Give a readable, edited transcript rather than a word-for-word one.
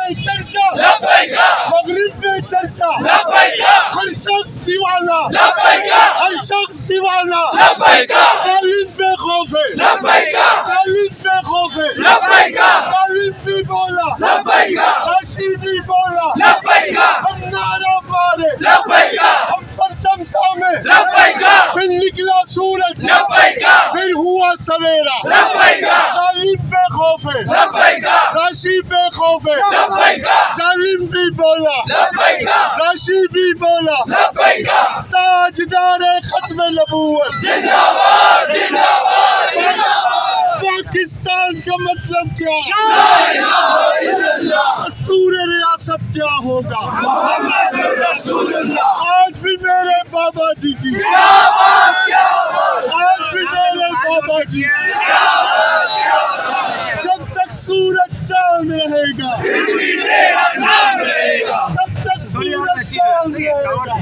में चर्चा, मगरिब में चर्चा, हर शख्स दीवाना, हर शख्स दीवाना, जालिम पे खौफ है, जालिम पे खौफ है, जालिम भी बोला, राशि भी बोला, हम नारा मारे, हम परचम थामे, फिर निकला सूरज, फिर हुआ सवेरा, जालिम पे खौफ है, राशि पे खौफ है, जालिम भी बोला, राशि भी बोला, ताजदार खत्म नबूवत पाकिस्तान का मतलब क्या, दस्तूर रियासत क्या होगा, आज भी मेरे बाबा जी की, आज भी मेरे बाबा जी की, जब तक सूरज चांद रहेगा, जब तक सूरज चांद रहेगा,